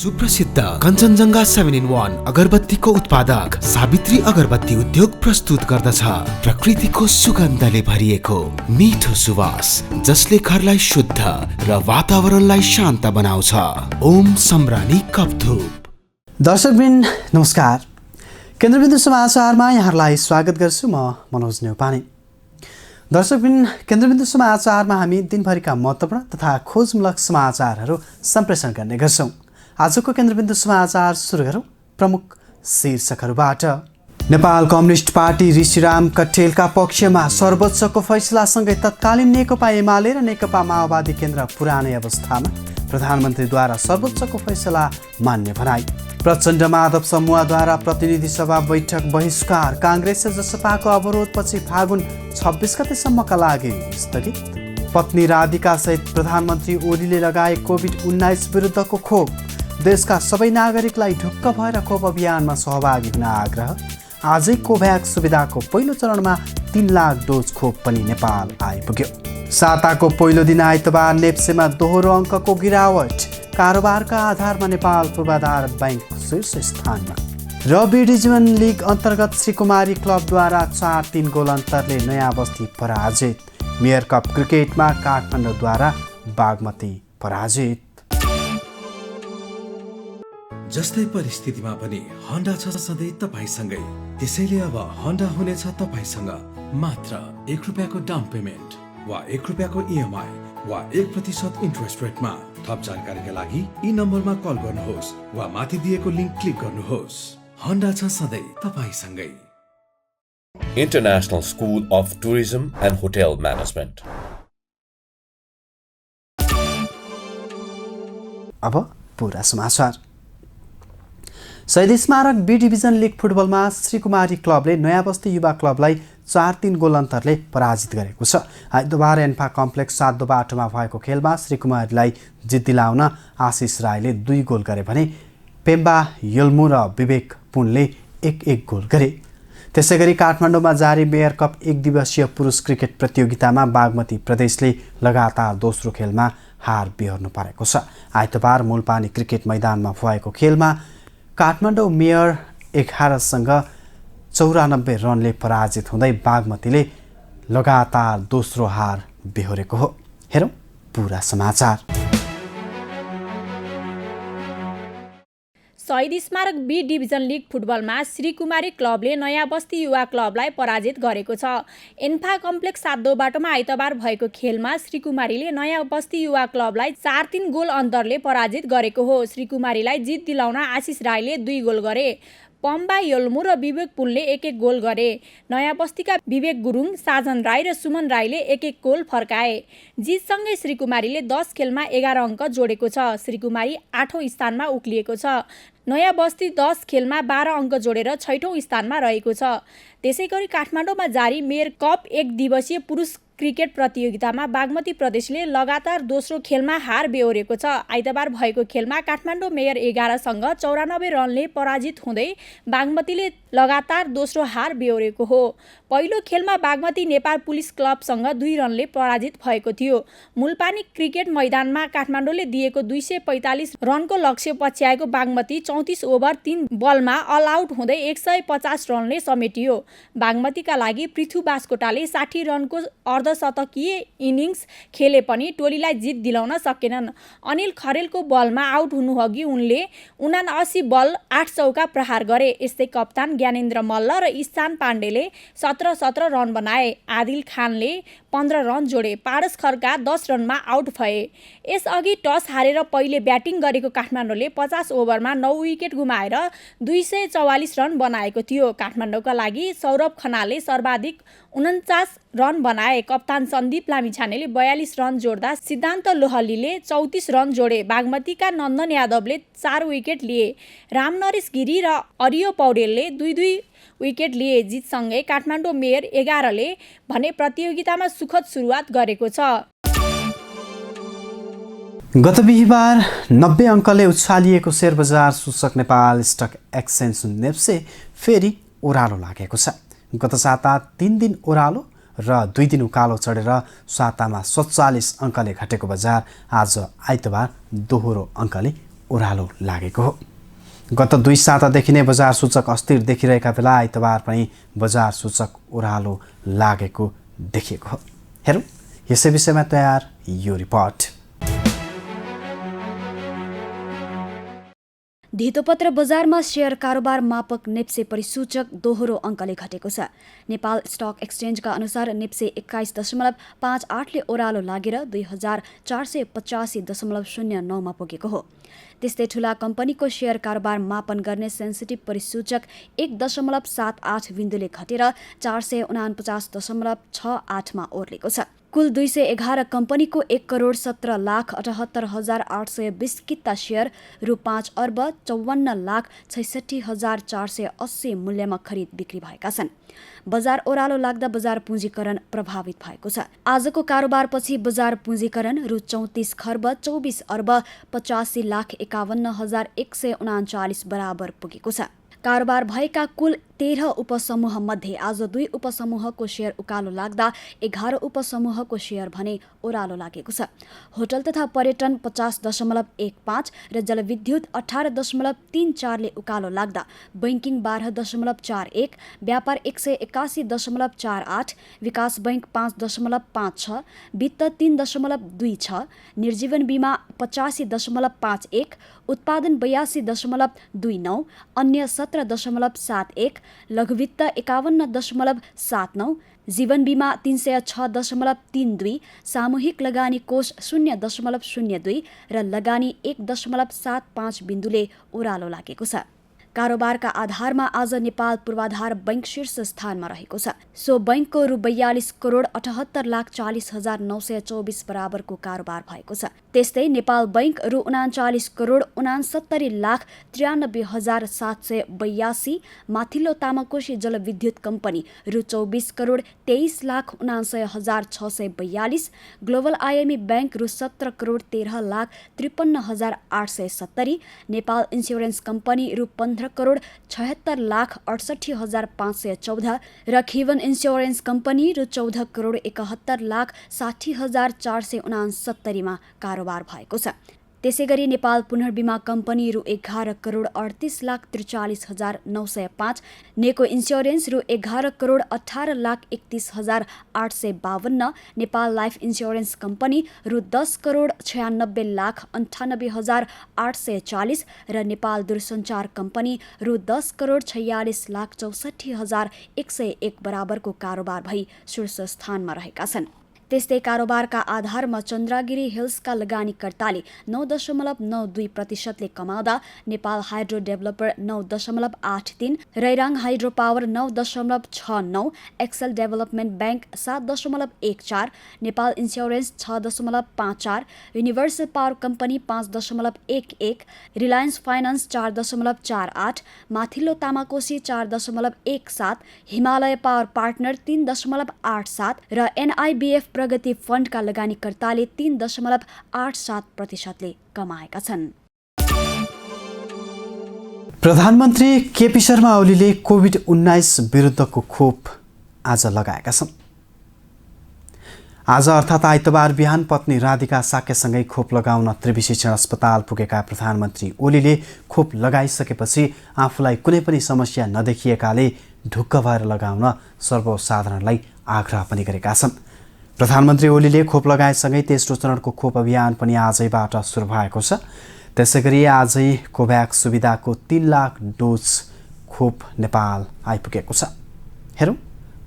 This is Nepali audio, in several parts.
सुप्रसिद्ध कञ्चनजङ्घा 7-in-1 अगरबत्तीको उत्पादक सावित्री अगरबत्ती उद्योग प्रस्तुत गर्दछ प्रकृतिको सुगन्धले भरिएको मिठो सुवास जसले घरलाई शुद्ध र वातावरणलाई शान्त बनाउँछ। ओम सम्रानी कपधूप। दर्शकवृन्द नमस्कार। केन्द्रबिन्दु समाचारमा यहाँहरूलाई स्वागत गर्छु। म मनोज नेउपाने। दर्शकवृन्द, केन्द्रबिन्दु समाचारमा हामी दिनभरिका महत्त्वपूर्ण तथा खोजमूलक समाचारहरू सम्प्रेषण गर्ने गर्छौँ। आजको केन्द्रबिन्दु समाचार सुरु गरौँ प्रमुख शीर्षकहरूबाट। नेपाल कम्युनिस्ट पार्टी ऋषिराम कट्टेलका पक्षमा सर्वोच्चको फैसलासँगै तत्कालीन नेकपा एमाले र नेकपा माओवादी केन्द्र पुरानै अवस्थामा, प्रधानमन्त्रीद्वारा सर्वोच्चको फैसला मान्य भनाई। प्रचण्ड माधव समूहद्वारा प्रतिनिधि सभा बैठक बहिष्कार। काङ्ग्रेस र जसपाको अवरोधपछि फागुन 26 गतेसम्मका लागि स्थगित। पत्नी राधिका सहित प्रधानमन्त्री ओलीले लगाए कोभिड-19 विरुद्धको खोप। देशका सबै नागरिकलाई ढुक्क भएर खोप अभियानमा सहभागी हुन आग्रह। आजै कोभ्याक्स सुविधाको पहिलो चरणमा 3 लाख डोज खोप पनि नेपाल आइपुग्यो। साताको पहिलो दिन आइतबार नेप्सेमा दोहोरो अङ्कको गिरावट। कारोबारका आधारमा नेपाल पूर्वाधार बैंक शीर्ष स्थानमा। र बी डिभिजन लिग अन्तर्गत श्रीकुमारी क्लबद्वारा 4-3 गोल अन्तरले नयाँ बस्ती पराजित। मेयर कप क्रिकेटमा काठमाडौँद्वारा बागमती पराजित। जस्तै परिस्थितिमा पनि होन्डा छ सधैँ तपाईसँगै। त्यसैले अब होन्डा हुनेछ तपाईसँग मात्र 1 रुपियाँको डाउन पेमेन्ट वा 1 रुपियाँको इएमआई वा 1% इन्ट्रेस्ट रेटमा। थप जानकारीका लागि यी नम्बरमा कल गर्नुहोस् वा माथि दिएको लिङ्क क्लिक गर्नुहोस्। होन्डा छ सधैँ तपाईसँगै। International School of Tourism and Hotel Management. अब पूरा समाचार। शहीद स्मारक बी डिभिजन लिग फुटबलमा श्रीकुमारी क्लबले नयाँ बस्ती युवा क्लबलाई 4-3 गोल अन्तरले पराजित गरेको छ। आइतबार एन्फा कम्प्लेक्स 7 बाटोमा भएको खेलमा श्रीकुमारीलाई जित दिलाउन आशिष राईले 2 गोल गरे भने पेम्बा यल्मु र विवेक पुनले 1-1 गोल गरे। त्यसैगरी काठमाडौँमा जारी मेयर कप 1 दिवसीय पुरुष क्रिकेट प्रतियोगितामा बागमती प्रदेशले लगातार दोस्रो खेलमा हार बिहोर्नु परेको छ। आइतबार मूलपानी क्रिकेट मैदानमा भएको खेलमा काठमाडौँ मेयर 11सँग 94 रनले पराजित हुँदै बागमतीले लगातार दोस्रो हार बेहोरेको हो। हेरौँ पूरा समाचार। शहीद स्मारक बी डिभिजन लिग फुटबलमा श्रीकुमारी क्लबले नयाँ बस्ती युवा क्लबलाई पराजित गरेको छ। एन्फा कम्प्लेक्स 7 बाटोमा आइतबार भएको खेलमा श्रीकुमारीले नयाँ बस्ती युवा क्लबलाई 4-3 गोल अन्तरले पराजित गरेको हो। श्रीकुमारीलाई जित दिलाउन आशिष राईले 2 गोल गरे। पम्बा यल्मु र विवेक पुनले 1-1 गोल गरे। नयाँ बस्तीका विवेक गुरुङ, साजन राई र सुमन राईले 1-1 गोल फर्काए। जितसँगै श्रीकुमारीले 10 खेलमा 11 अङ्क जोडेको छ। श्रीकुमारी 8औं स्थानमा उक्लिएको छ। नयाँ बस्ती 10 खेलमा 12 अङ्क जोडेर 6औं स्थानमा रहेको छ। त्यसैगरी काठमाडौँमा जारी मेयर कप 1 दिवसीय पुरुष क्रिकेट प्रतियोगितामा बागमती प्रदेशले लगातार दोस्रो खेलमा हार बेहोरेको छ। आइतबार भएको खेलमा काठमाडौँ मेयर 11सँग 94 रनले पराजित हुँदै बागमतीले लगातार दोस्रो हार बेहोरेको हो। पहिलो खेलमा बागमती नेपाल पुलिस क्लबसँग 2 रनले पराजित भएको थियो। मूलपानी क्रिकेट मैदानमा काठमाडौँले दिएको 245 रनको लक्ष्य पछ्याएको बागमती 34 ओभर 3 बलमा अल आउट हुँदै 150 रनले समेटियो। बागमतीका लागि पृथु बास्कोटाले 60 रनको अर्धशतकीय इनिङ्स खेले पनि टोलीलाई जित दिलाउन सकेनन्। अनिल खरेलको बलमा आउट हुनुअघि उनले 79 बल 8 चौका प्रहार गरे। यस्तै कप्तान ज्ञानेन्द्र मल्ल र इशान पाण्डेले 17 रन बनाए। आदिल खानले 15 रन जोडे। पारस खड्का 10 रनमा आउट भए। यसअघि टस हारेर पहिले ब्याटिङ गरेको काठमाडौँले 50 ओभरमा 9 विकेट गुमाएर 244 रन बनाएको थियो। काठमाडौँका लागि सौरभ खनालले सर्वाधिक 49 रन बनाए। कप्तान सन्दीप लामिछानेले 42 रन जोड्दा सिद्धान्त लोहलीले 34 रन जोडे। बागमतीका नन्दन यादवले 4 विकेट लिए। रामनरेश गिरी र अरियो पौडेलले 2-2 विकेट लिए। जितसँगै काठमाडौँ मेयर 11ले भने प्रतियोगितामा सुखद सुरुवात गरेको छ। गत बिहिबार 90 अङ्कले उछालिएको शेयर बजार सूचक नेपाल स्टक एक्सचेन्ज नेप्से फेरि ओह्रालो लागेको छ। गत साता 3 दिन ओह्रालो र 2 दिन उकालो चढेर सातामा 47 अङ्कले घटेको बजार आज आइतबार दोहोरो अङ्कले ओह्रालो लागेको हो। गत 2 सातादेखि नै बजार सूचक अस्थिर देखिरहेका बेला आइतबार पनि बजार सूचक ओह्रालो लागेको देखिएको हो। हेरौँ यसै विषयमा तयार यो रिपोर्ट। धितोपत्र बजारमा शेयर कारोबार मापक नेप्से परिसूचक दोहोरो अङ्कले घटेको छ। नेपाल स्टक एक्सचेन्जका अनुसार नेप्से 21.58 ले ओह्रालो लागेर 2485.09 मा पुगेको हो। त्यस्तै ठूला कम्पनीको शेयर कारोबार मापन गर्ने सेन्सिटिभ परिसूचक 1.78 बिन्दुले घटेर 449.68 मा ओर्लेको छ। कुल 211 कम्पनीको 1,17,78,820 किता शेयर रु 5,54,66,480 मूल्यमा खरिद बिक्री भएका छन्। बजार ओह्रालो लाग्दा बजार पुँजीकरण प्रभावित भएको छ। आजको कारोबारपछि बजार पुँजीकरण रु 34,24,85,51,139 बराबर पुगेको छ। कारोबार भएका कुल 13 उपसमूहमध्ये आज 2 उपसमूहको शेयर उकालो लाग्दा 11 उपसमूहको शेयर भने ओह्रालो लागेको छ। होटल तथा पर्यटन 50.15 र जलविद्युत 18.34 ले उकालो लाग्दा बैंकिङ 12.41, व्यापार 181.48, विकास बैंक 5.56, वित्त 3.26, निर्जीवन बीमा 85.51, उत्पादन 82.29, अन्य 17.71, लघुवित्त 51.79, जीवन बीमा 306.32, सामूहिक लगानी कोष 0.02 र लगानी 1.75 बिन्दुले ओह्रालो लागेको छ। कारोबारका आधारमा आज नेपाल पूर्वाधार बैंक शीर्ष स्थानमा रहेको छ। सो बैंकको रु 42,78,40,924 बराबरको कारोबार भएको छ। त्यस्तै नेपाल बैंक रु 39,69,93,782, माथिल्लो तामाकोशी जलविद्युत कम्पनी रु 24,23,79,642, ग्लोबल आइएमई बैंक रु 17,13,53,870, नेपाल इन्स्योरेन्स कम्पनी रु 15,76,68,514 र खिवन इन्स्योरेन्स कम्पनी रु 14,71,60,469 मा कारोबार भएको छ। त्यसैगरी नेपाल पुनर्बीमा कम्पनी रु 11,38,43,905, नेको इन्स्योरेन्स रु 11,18,31,852, नेपाल लाइफ इन्स्योरेन्स कम्पनी रु 10,96,98,840 र नेपाल दूरसञ्चार कम्पनी रु 10,46,46,101 बराबरको कारोबार भई शीर्ष स्थानमा रहेका छन्। त्यस्तै कारोबारका आधारमा चन्द्रगिरी हिल्सका लगानीकर्ताले 9.92% ले कमाउँदा Nepal Hydro Developer 9.83, Rairang Hydro Power 9.69, Excel Development Bank 7.14, Nepal Insurance 6.54, Universal Power Company 5.11, Reliance Finance 4.48, माथिल्लो तामाकोशी 4.17, हिमालय पावर पार्टनर 3.87 र एनआइबिएफ प्रगति फन्डका लगानीकर्ताले 3.87% ले कमाएका छन्। प्रधानमन्त्री केपी शर्मा ओलीले कोभिड-19 विरुद्धको खोप आज लगाएका छन्। आज अर्थात् आइतबार बिहान पत्नी राधिका साक्यसँगै खोप लगाउन त्रिवी शिक्षण अस्पताल पुगेका प्रधानमन्त्री ओलीले खोप लगाइसकेपछि आफूलाई कुनै पनि समस्या नदेखिएकाले ढुक्क भएर लगाउन सर्वसाधारणलाई आग्रह पनि गरेका छन्। प्रधानमन्त्री ओलीले खोप लगाएसँगै तेस्रो चरणको खोप अभियान पनि आजैबाट सुरु भएको छ। त्यसैगरी आजै कोभ्याक्स सुविधाको 3 लाख डोज खोप नेपाल आइपुगेको छ। हेरौँ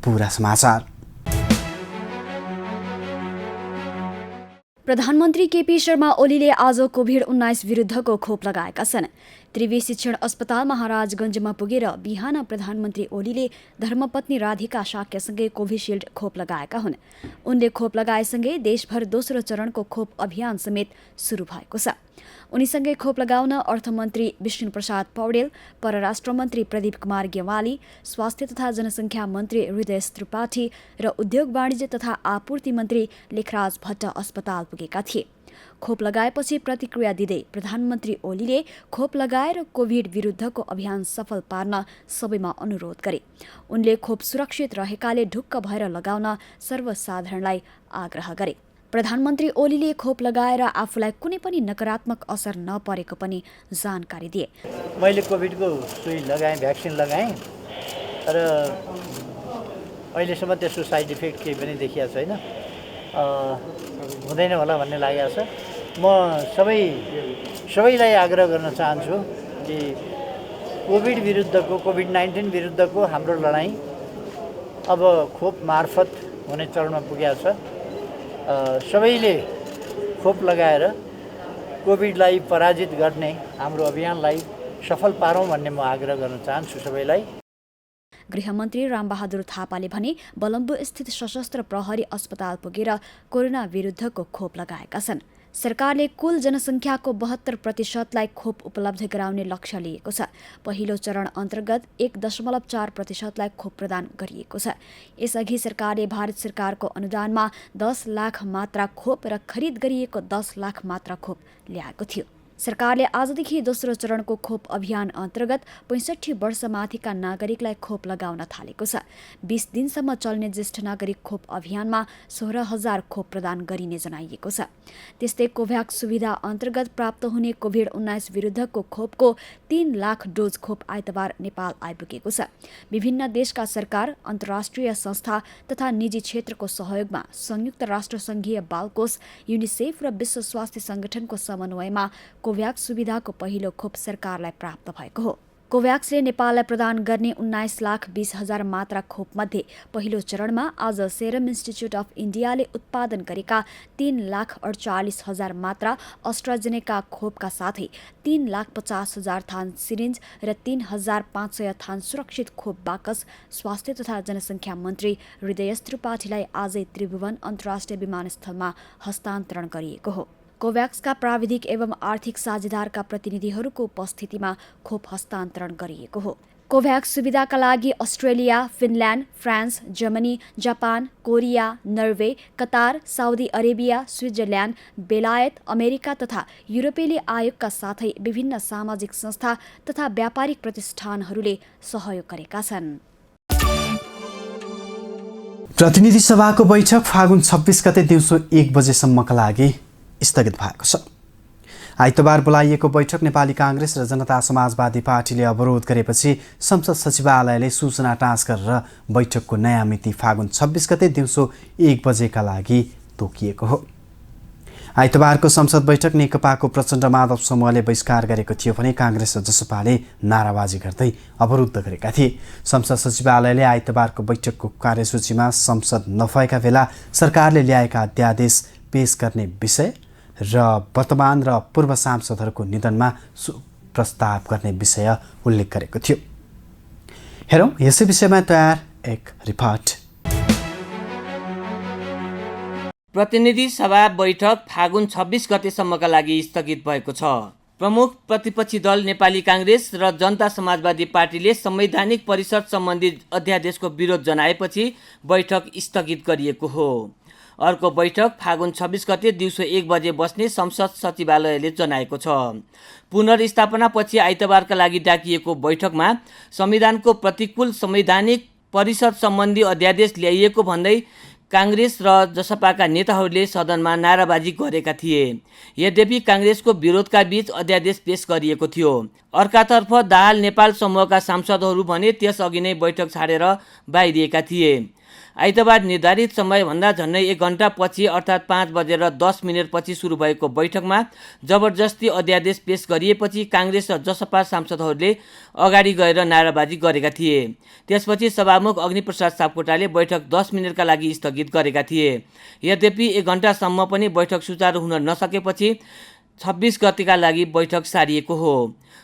पुरा समाचार। प्रधानमन्त्री केपी शर्मा ओलीले आज कोभिड-19 विरुद्धको खोप लगाएका छन्। त्रिवी शिक्षण अस्पताल महाराजगञ्जमा पुगेर बिहान प्रधानमन्त्री ओलीले धर्मपत्नी राधिका साक्यसँगै कोभिसिल्ड खोप लगाएका हुन्। उनले खोप लगाएसँगै देशभर दोस्रो चरणको खोप अभियान समेत सुरु भएको छ। उनीसँगै खोप लगाउन अर्थमन्त्री विष्णुप्रसाद पौडेल, परराष्ट्र मन्त्री प्रदीप कुमार गेवाली, स्वास्थ्य तथा जनसङ्ख्या मन्त्री हृदय त्रिपाठी र उद्योग वाणिज्य तथा आपूर्ति मन्त्री लेखराज भट्ट अस्पताल पुगेका थिए। खोप लगाएपछि प्रतिक्रिया दिँदै प्रधानमन्त्री ओलीले खोप लगाएर कोभिड विरुद्धको अभियान सफल पार्न सबैमा अनुरोध गरे। उनले खोप सुरक्षित रहेकाले ढुक्क भएर लगाउन सर्वसाधारणलाई आग्रह गरे। प्रधानमन्त्री ओलीले खोप लगाएर आफूलाई कुनै पनि नकारात्मक असर नपरेको पनि जानकारी दिए। मैले कोभिडको सुई लगाएँ, भ्याक्सिन लगाएँ, तर अहिलेसम्म त्यसको साइड इफेक्ट केही पनि देखिएको छैन। हुँदैन होला भन्ने लागेको छ। म सबैलाई आग्रह गर्न चाहन्छु कि कोभिड-19 विरुद्धको हाम्रो लडाइँ अब खोप मार्फत हुने चरणमा पुगेको छ। सबैले खोप लगाएर कोभिडलाई पराजित गर्ने हाम्रो अभियानलाई सफल पारौँ भन्ने म आग्रह गर्न चाहन्छु सबैलाई। गृहमन्त्री रामबहादुर थापाले भने बलम्बु स्थित सशस्त्र प्रहरी अस्पताल पुगेर कोरोना विरुद्धको खोप लगाएका छन्। सरकारले कुल जनसङ्ख्याको 72%लाई खोप उपलब्ध गराउने लक्ष्य लिएको छ। पहिलो चरण अन्तर्गत 1.4%लाई खोप प्रदान गरिएको छ। यसअघि सरकारले भारत सरकारको अनुदानमा 10 लाख मात्रा खोप र खरिद गरिएको 10 लाख मात्रा खोप ल्याएको थियो। सरकारले आजदेखि दोस्रो चरणको खोप अभियान अन्तर्गत 65 वर्षमाथिका नागरिकलाई खोप लगाउन थालेको छ। 20 दिनसम्म चल्ने ज्येष्ठ नागरिक खोप अभियानमा 16,000 खोप प्रदान गरिने जनाइएको छ। त्यस्तै कोभ्याक्स सुविधा अन्तर्गत प्राप्त हुने कोभिड-19 विरुद्धको खोपको 3 लाख डोज खोप आइतबार नेपाल आइपुगेको छ। विभिन्न देशका सरकार, अन्तर्राष्ट्रिय संस्था तथा निजी क्षेत्रको सहयोगमा संयुक्त राष्ट्र सङ्घीय बालकोष, युनिसेफ र विश्व स्वास्थ्य सङ्गठनको समन्वयमा कोभ्याक्स सुविधाको पहिलो खोप सरकारलाई प्राप्त भएको हो। कोभ्याक्सले नेपाललाई प्रदान गर्ने 19,20,000 मात्रा खोपमध्ये पहिलो चरणमा आज सेरम इन्स्टिच्युट अफ इन्डियाले उत्पादन गरेका 3,48,000 मात्रा अस्ट्राजेनेका खोपका साथै 3,50,000 थान सिरिन्ज र 3,500 थान सुरक्षित खोप बाकस स्वास्थ्य तथा जनसङ्ख्या मन्त्री हृदयेश त्रिपाठीलाई आजै त्रिभुवन अन्तर्राष्ट्रिय विमानस्थलमा हस्तान्तरण गरिएको हो। कोभ्याक्सका प्राविधिक एवं आर्थिक साझेदारका प्रतिनिधिहरूको उपस्थितिमा खोप हस्तान्तरण गरिएको हो। कोभ्याक्स सुविधाका लागि Australia, Finland, France, Germany, Japan, Korea, Norway, Qatar, Saudi Arabia, Switzerland, बेलायत, अमेरिका तथा युरोपेली आयोगका साथै विभिन्न सामाजिक संस्था तथा व्यापारिक प्रतिष्ठानहरूले सहयोग गरेका छन्। प्रतिनिधि सभाको बैठक फागुन 26 गते दिउँसो 1 बजेसम्मका लागि स्थगित भएको छ। आइतबार बोलाइएको बैठक नेपाली काङ्ग्रेस र जनता समाजवादी पार्टीले अवरोध गरेपछि संसद सचिवालयले सूचना टाँस गरेर बैठकको नयाँ मिति फागुन 26 गते दिउँसो 1 बजेका लागि तोकिएको हो। आइतबारको संसद बैठक नेकपाको प्रचण्ड माधव समूहले बहिष्कार गरेको थियो भने काङ्ग्रेस र जसपाले नाराबाजी गर्दै अवरुद्ध गरेका थिए। संसद सचिवालयले आइतबारको बैठकको कार्यसूचीमा संसद नभएका बेला सरकारले ल्याएका अध्यादेश पेश गर्ने विषय र वर्तमान र पूर्व सांसदहरूको निधनमा प्रस्ताव गर्ने विषय उल्लेख गरेको थियो। हेरौँ यसै विषयमा तयार एक रिपोर्ट। प्रतिनिधि सभा बैठक फागुन 26 गतेसम्मका लागि स्थगित भएको छ। प्रमुख प्रतिपक्षी दल नेपाली काङ्ग्रेस र जनता समाजवादी पार्टीले संवैधानिक परिषद सम्बन्धी अध्यादेशको विरोध जनाएपछि बैठक स्थगित गरिएको हो। अर्को बैठक फागुन 26 गते दिउँसो 1 बजे बस्ने संसद सचिवालयले जनाएको छ। पुनर्स्थापनापछि आइतबारका लागि डाकिएको बैठकमा संविधानको प्रतिकूल संवैधानिक परिषद सम्बन्धी अध्यादेश ल्याइएको भन्दै काङ्ग्रेस र जसपाका नेताहरूले सदनमा नाराबाजी गरेका थिए। यद्यपि काङ्ग्रेसको विरोधका बीच अध्यादेश पेश गरिएको थियो। अर्कातर्फ दाहाल नेपाल समूहका सांसदहरू भने त्यसअघि नै बैठक छाडेर बाहिरिएका थिए। आइतबार निर्धारित समयभन्दा झन्डै 1 घण्टा पछि अर्थात् 5:10 पछि सुरु भएको बैठकमा जबरजस्ती अध्यादेश पेश गरिएपछि काङ्ग्रेस र जसपा सांसदहरूले अगाडि गएर नाराबाजी गरेका थिए। त्यसपछि सभामुख अग्निप्रसाद सापकोटाले बैठक 10 मिनटका लागि स्थगित गरेका थिए। यद्यपि 1 घण्टासम्म पनि बैठक सुचारू हुन नसकेपछि 26 गतेका लागि बैठक सारिएको हो।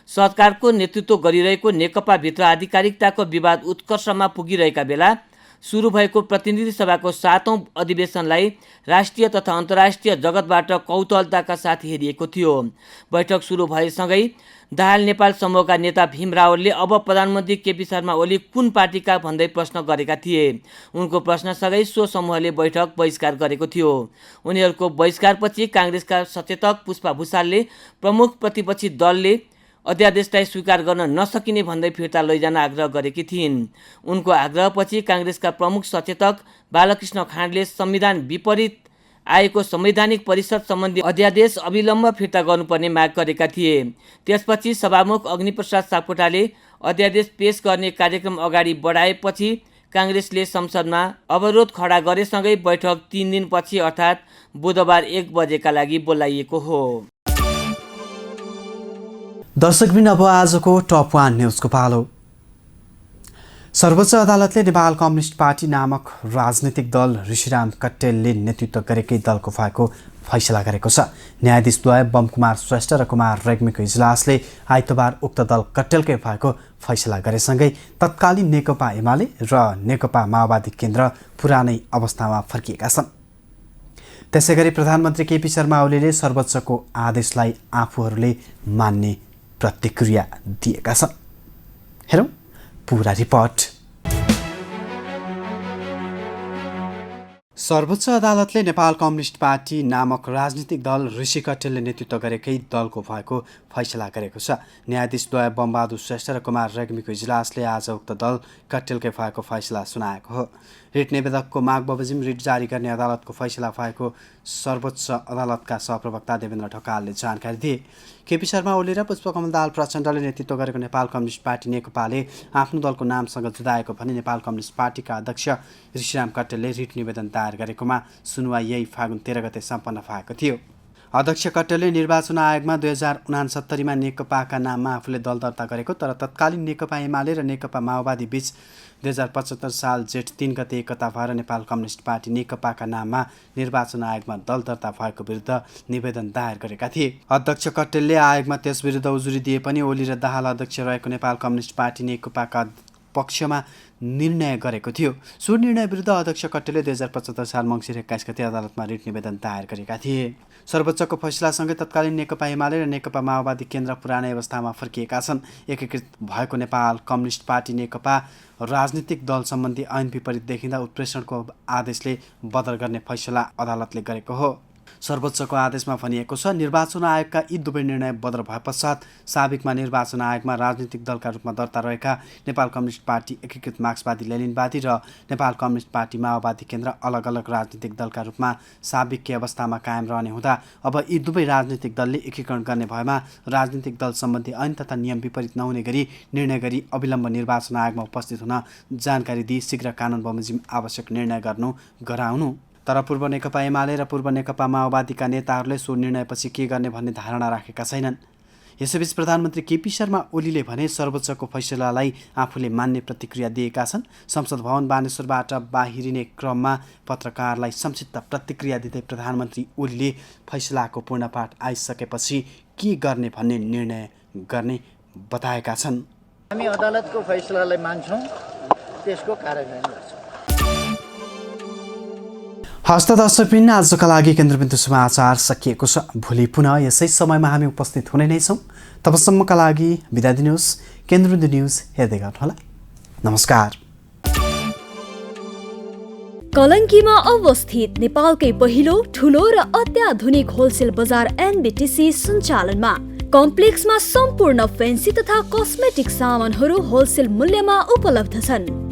सरकारको नेतृत्व गरिरहेको नेकपाभित्र आधिकारिकताको विवाद उत्कर्षमा पुगिरहेका बेला सुरु भएको प्रतिनिधि सभाको 7औं अधिवेशनलाई राष्ट्रिय तथा अन्तर्राष्ट्रिय जगतबाट कौतूहलताका साथ हेरिएको थियो। बैठक सुरु भएसँगै दाहाल नेपाल समूहका नेता भीम रावलले अब प्रधानमन्त्री केपी शर्मा ओली कुन पार्टीका भन्दै प्रश्न गरेका थिए। उनको प्रश्नसँगै सो समूहले बैठक बहिष्कार गरेको थियो। उनीहरूको बहिष्कारपछि काङ्ग्रेसका सचेतक पुष्पा भुसालले प्रमुख प्रतिपक्षी दलले अध्यादेशलाई स्वीकार गर्न नसकिने भन्दै फिर्ता लैजान आग्रह गरेकी थिइन्। उनको आग्रहपछि काङ्ग्रेसका प्रमुख सचेतक बालकृष्ण खाँडले संविधान विपरीत आएको संवैधानिक परिषद सम्बन्धी अध्यादेश अविलम्ब फिर्ता गर्नुपर्ने माग गरेका थिए। त्यसपछि सभामुख अग्निप्रसाद सापकोटाले अध्यादेश पेश गर्ने कार्यक्रम अगाडि बढाएपछि काङ्ग्रेसले संसदमा अवरोध खडा गरेसँगै बैठक 3 दिनपछि अर्थात् बुधबार 1 बजेका लागि बोलाइएको हो। दर्शकबिन अब आजको टप 1 न्युजको पालो। सर्वोच्च अदालतले नेपाल कम्युनिस्ट पार्टी नामक राजनीतिक दल ऋषिराम कट्टेलले नेतृत्व गरेकै दलको भएको फैसला गरेको छ। न्यायाधीशद्वय बमकुमार श्रेष्ठ र कुमार रेग्मीको इजलासले आइतबार उक्त दल कट्टेलकै भएको फैसला गरेसँगै तत्कालीन नेकपा एमाले र नेकपा माओवादी केन्द्र पुरानै अवस्थामा फर्किएका छन्। त्यसैगरी प्रधानमन्त्री केपी शर्मा ओलीले सर्वोच्चको आदेशलाई आफूहरूले मान्ने प्रतिक्रिया दिएका छन्। हेरौँ पूरा रिपोर्ट। सर्वोच्च अदालतले नेपाल कम्युनिस्ट पार्टी नामक राजनीतिक दल ऋषि कट्टेलले नेतृत्व गरेकै दलको भएको फैसला गरेको छ। न्यायाधीशद्वय बमबहादुर श्रेष्ठ र कुमार रेग्मीको इजलासले आज उक्त दल कट्टेलकै भएको फैसला सुनाएको हो। रिट निवेदकको माग बमोजिम रिट जारी गर्ने अदालतको फैसला भएको सर्वोच्च अदालतका सहप्रवक्ता देवेन्द्र ढकालले जानकारी दिए। केपी शर्मा ओली र पुष्पकमल दाहाल प्रचण्डले नेतृत्व गरेको नेपाल कम्युनिस्ट पार्टी नेकपाले आफ्नो दलको नामसँग जुदाएको भने नेपाल कम्युनिस्ट पार्टीका अध्यक्ष ऋषिराम कट्टेलले रिट निवेदन दायर गरेकोमा सुनवाई यही फागुन 13 गते सम्पन्न भएको थियो। अध्यक्ष कट्टेलले निर्वाचन आयोगमा 2069मा नेकपाका नाममा आफूले दल दर्ता गरेको तर तत्कालीन नेकपा एमाले र नेकपा माओवादी बीच 2075 साल जेठ 3 गते एकता भएर नेपाल कम्युनिस्ट पार्टी नेकपाका नाममा निर्वाचन आयोगमा दल दर्ता भएको विरुद्ध निवेदन दायर गरेका थिए। अध्यक्ष कट्टेलले आयोगमा त्यस विरुद्ध उजुरी दिए पनि ओली र दाहाल अध्यक्ष रहेको नेपाल कम्युनिस्ट पार्टी नेकपाका पक्षमा निर्णय गरेको थियो। सो निर्णय विरुद्ध अध्यक्ष कट्टेलले 2075 साल मङ्सिर 21 गते अदालतमा रिट निवेदन दायर गरेका थिए। सर्वोच्चको फैसलासँगै तत्कालीन नेकपा एमाले र नेकपा माओवादी केन्द्र पुरानै अवस्थामा फर्किएका छन्। एकीकृत भएको नेपाल कम्युनिस्ट पार्टी नेकपा राजनीतिक दल सम्बन्धी ऐन विपरीत देखिँदा उत्प्रेषणको आदेशले बदल गर्ने फैसला अदालतले गरेको हो। सर्वोच्चको आदेशमा भनिएको छ निर्वाचन आयोगका यी दुवै निर्णय बदल भए पश्चात साबिकमा निर्वाचन आयोगमा राजनीतिक दलका रूपमा दर्ता रहेका नेपाल कम्युनिस्ट पार्टी एकीकृत मार्क्सवादी लेनिनवादी र नेपाल कम्युनिस्ट पार्टी माओवादी केन्द्र अलग अलग राजनीतिक दलका रूपमा साबिक अवस्थामा कायम रहने हुँदा अब यी दुवै राजनीतिक दलले एकीकरण गर्ने भएमा राजनीतिक दल सम्बन्धी ऐन तथा नियम विपरीत नहुने गरी निर्णय गरी अविलम्ब निर्वाचन आयोगमा उपस्थित हुन जानकारी दिई शीघ्र कानुन बमोजिम आवश्यक निर्णय गराउनु। तर पूर्व नेकपा एमाले र पूर्व नेकपा माओवादीका नेताहरूले सो निर्णयपछि के गर्ने भन्ने धारणा राखेका छैनन्। यसैबीच प्रधानमन्त्री केपी शर्मा ओलीले भने सर्वोच्चको फैसलालाई आफूले मान्ने प्रतिक्रिया दिएका छन्। संसद भवन बानेश्वरबाट बाहिरिने क्रममा पत्रकारलाई संक्षिप्त प्रतिक्रिया दिँदै प्रधानमन्त्री ओलीले फैसलाको पूर्णपाठ आइसकेपछि के गर्ने भन्ने निर्णय गर्ने बताएका छन्। हामी अदालतको फैसलालाई मान्छौँ, त्यसको कार्यान्वयन गर्छौँ। हस्त दर्शकबिन आजका लागि केन्द्रबिन्दु समाचार सकिएको छ। भोलि पुनः यसै समयमा हामी उपस्थित हुने नै छौँ। तबसम्मका लागि बिदा दिनुहोस्। केन्द्रबिन्दु न्युज हेर्दै गर्नुहोला। नमस्कार। कलङ्कीमा अवस्थित नेपालकै पहिलो ठुलो र अत्याधुनिक होलसेल बजार एनबीटीसी सञ्चालनमा कम्प्लेक्समा सम्पूर्ण फेन्सी तथा कस्मेटिक सामानहरू होलसेल मूल्यमा उपलब्ध छन्।